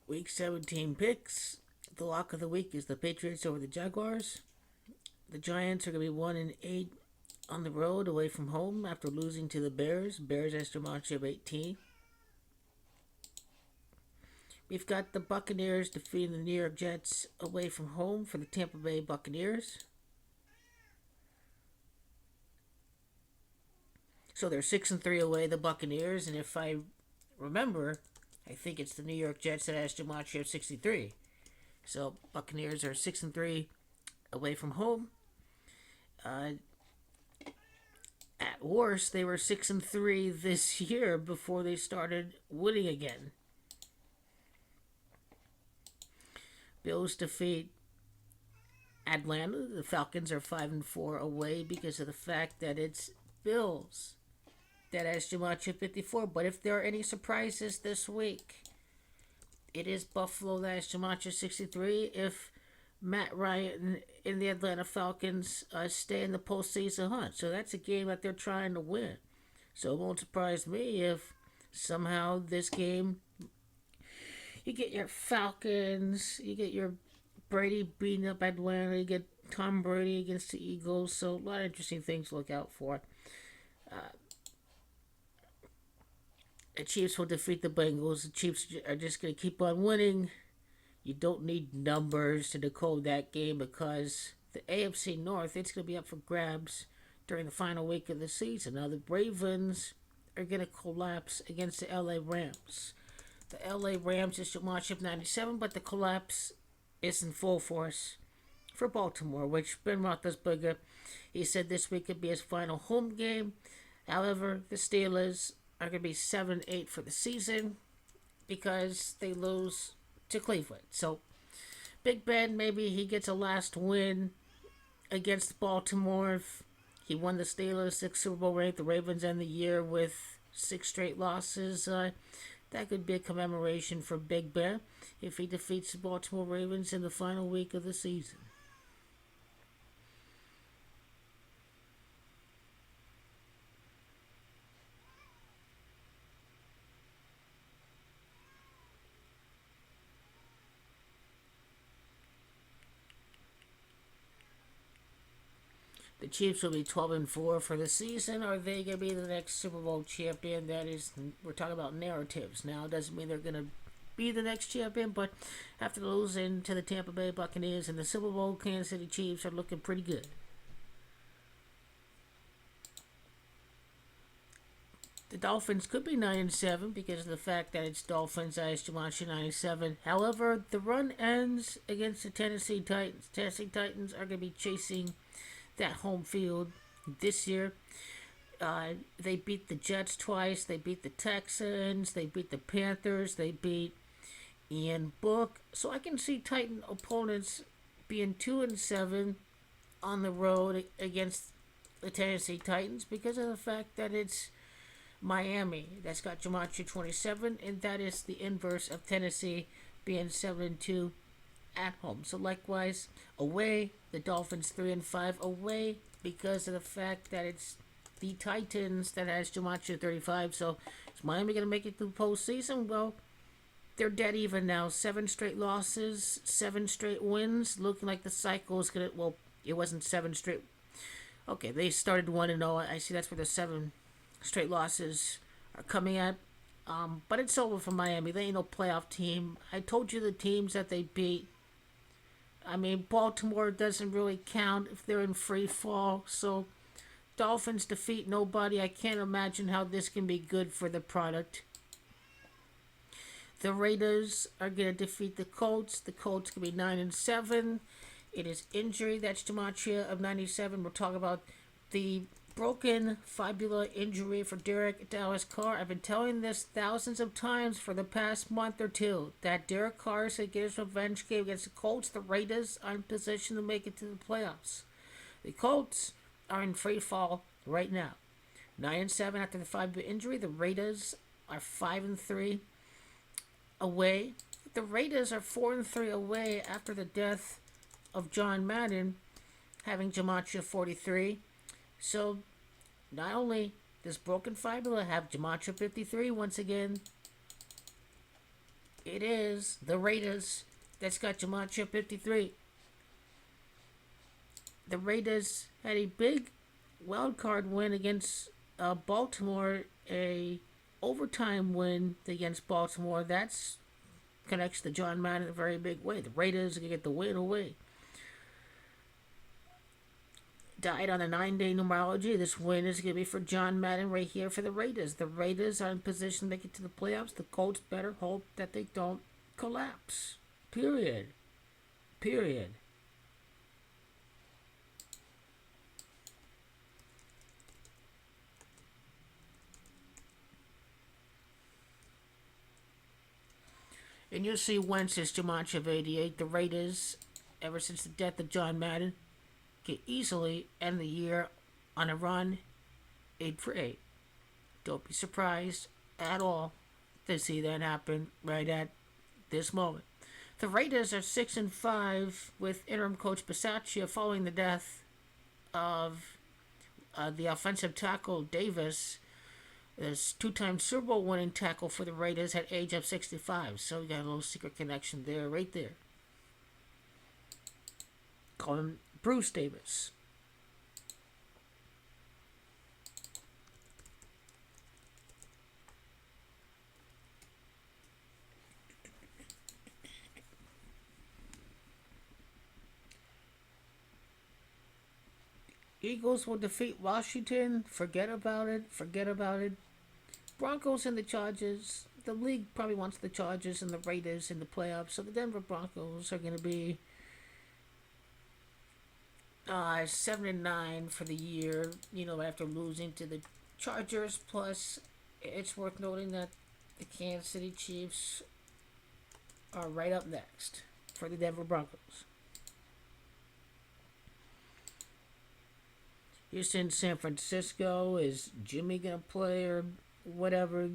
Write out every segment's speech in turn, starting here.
Week 17 picks. The lock of the week is the Patriots over the Jaguars. The Giants are going to be 1-8 on the road away from home after losing to the Bears. Bears extra match of 18. We've got the Buccaneers defeating the New York Jets away from home for the Tampa Bay Buccaneers. So they're 6-3 away, the Buccaneers, and if I remember, I think it's the New York Jets that has Jamachi of 63. So Buccaneers are 6-3 away from home. At worst, they were 6-3 this year before they started winning again. Bills defeat Atlanta. The Falcons are 5-4 away because of the fact that it's Bills that has Jamachi 54. But if there are any surprises this week, it is Buffalo that has Jamachi 63. If Matt Ryan and the Atlanta Falcons stay in the postseason hunt. So that's a game that they're trying to win. So it won't surprise me if somehow this game, you get your Falcons, you get your Brady beating up Atlanta, you get Tom Brady against the Eagles. So a lot of interesting things to look out for. The Chiefs will defeat the Bengals. The Chiefs are just going to keep on winning. You don't need numbers to decode that game because the AFC North, it's going to be up for grabs during the final week of the season. Now, the Ravens are going to collapse against the LA Rams. The LA Rams is Championship 97, but the collapse is in full force for Baltimore, which Ben Roethlisberger, he said this week could be his final home game. However, the Steelers are going to be 7-8 for the season because they lose to Cleveland. So, Big Ben, maybe he gets a last win against Baltimore. He won the Steelers 6 Super Bowl ring. The Ravens end the year with 6 straight losses. That could be a commemoration for Big Ben if he defeats the Baltimore Ravens in the final week of the season. The Chiefs will be 12-4 for the season. Are they going to be the next Super Bowl champion? That is, we're talking about narratives now. It doesn't mean they're going to be the next champion, but after losing to the Tampa Bay Buccaneers in the Super Bowl, Kansas City Chiefs are looking pretty good. The Dolphins could be 9-7 because of the fact that it's Dolphins as Jumanji 97. However, the run ends against the Tennessee Titans. Tennessee Titans are going to be chasing that home field this year. They beat the Jets twice. They beat the Texans. They beat the Panthers. They beat Ian Book. So I can see Titan opponents being 2-7 on the road against the Tennessee Titans because of the fact that it's Miami that's got Jamachi 27, and that is the inverse of Tennessee being 7-2 at home. So likewise, away, the Dolphins 3-5 away because of the fact that it's the Titans that has Jamachi 35. So is Miami going to make it to the postseason? Well, they're dead even now. 7 straight losses, 7 straight wins. Looking like the cycle is going to, well, it wasn't 7 straight. Okay, they started 1-0. I see that's where the 7 straight losses are coming at. But it's over for Miami. They ain't no playoff team. I told you the teams that they beat. I mean, Baltimore doesn't really count if they're in free fall. So, Dolphins defeat nobody. I can't imagine how this can be good for the product. The Raiders are going to defeat the Colts. The Colts can be 9-7. It is injury. That's Jamachia of 97. We'll talk about the broken fibula injury for Derek Dallas Carr. I've been telling this thousands of times for the past month or two that Derek Carr is going to get his revenge game against the Colts. The Raiders are in position to make it to the playoffs. The Colts are in free fall right now. 9-7 after the fibula injury. The Raiders are 5-3 away. The Raiders are 4-3 away after the death of John Madden, having Jamacha 43. So, not only does broken fibula have Jamacha 53 once again, It is the Raiders that's got your matchup 53. The Raiders had a big wild card win against Baltimore, a overtime win against Baltimore. That's connects to John Madden in a very big way. The Raiders are gonna get the win away. Died on a 9-day numerology. This win is gonna be for John Madden right here for the Raiders. The Raiders are in position to make it to the playoffs. The Colts better hope that they don't collapse. Period. Period. And you'll see Wentz's Jumanji of 88. The Raiders, ever since the death of John Madden, can easily end the year on a run 8 for 8. Don't be surprised at all to see that happen right at this moment. The Raiders are 6-5 with interim coach Bisaccia following the death of the offensive tackle Davis. This two-time Super Bowl winning tackle for the Raiders at age of 65. So we got a little secret connection there, right there. Call him Bruce Davis. Eagles will defeat Washington. Forget about it. Forget about it. Broncos and the Chargers. The league probably wants the Chargers and the Raiders in the playoffs. So the Denver Broncos are going to be 7-9 for the year. You know, after losing to the Chargers. Plus, it's worth noting that the Kansas City Chiefs are right up next for the Denver Broncos. Houston, San Francisco. Is Jimmy gonna play or whatever?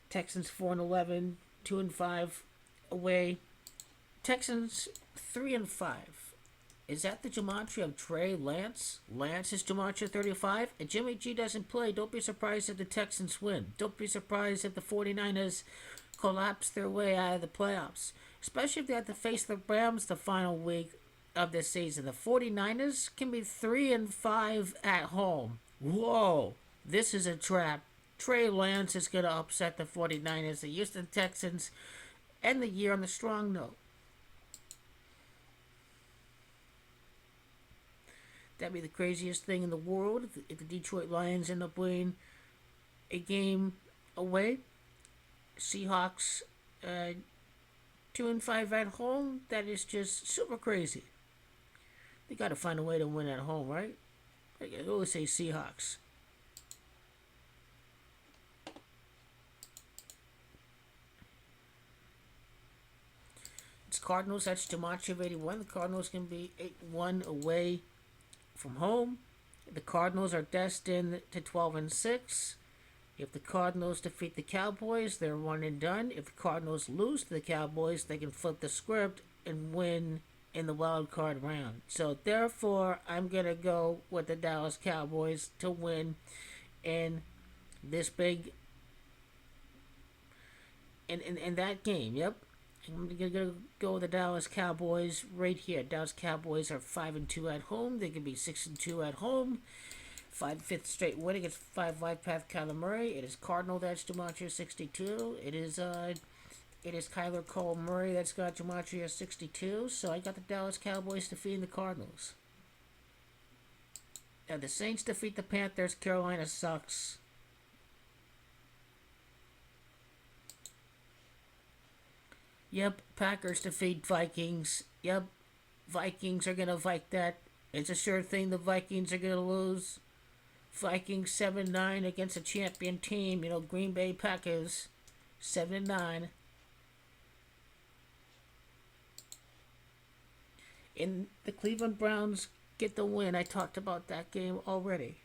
Texans 4-11, 2-5 away. Texans 3-5. Is that the gematria of Trey Lance? Lance is gematria 35. And Jimmy G doesn't play. Don't be surprised if the Texans win. Don't be surprised if the 49ers collapse their way out of the playoffs. Especially if they have to face the Rams the final week of this season. The 49ers can be 3-5 at home. Whoa, this is a trap. Trey Lance is going to upset the 49ers. The Houston Texans end the year on a strong note. That'd be the craziest thing in the world if the Detroit Lions end up winning a game away. Seahawks 2-5 at home. That is just super crazy. They got to find a way to win at home, right? I always say Seahawks. It's Cardinals. That's gematria of 81. The Cardinals can be 8-1 away from home. The Cardinals are destined to 12-6. If the Cardinals defeat the Cowboys, they're one and done. If the Cardinals lose to the Cowboys, they can flip the script and win in the wild card round. So therefore, I'm gonna go with the Dallas Cowboys to win in this big in that game. Yep, I'm gonna go with the Dallas Cowboys right here. Dallas Cowboys are 5-2 at home. They can be 6-2 at home. 5th straight win against 5 wide path Kyler Murray. It is Cardinal that's gematria 62. It is Kyler Cole Murray that's got gematria 62. So I got the Dallas Cowboys defeating the Cardinals. Now the Saints defeat the Panthers. Carolina sucks. Yep, Packers defeat Vikings. Yep, Vikings are gonna Vike that. It's a sure thing the Vikings are gonna lose. Vikings 7-9 against a champion team. You know, Green Bay Packers 7-9. And the Cleveland Browns get the win. I talked about that game already.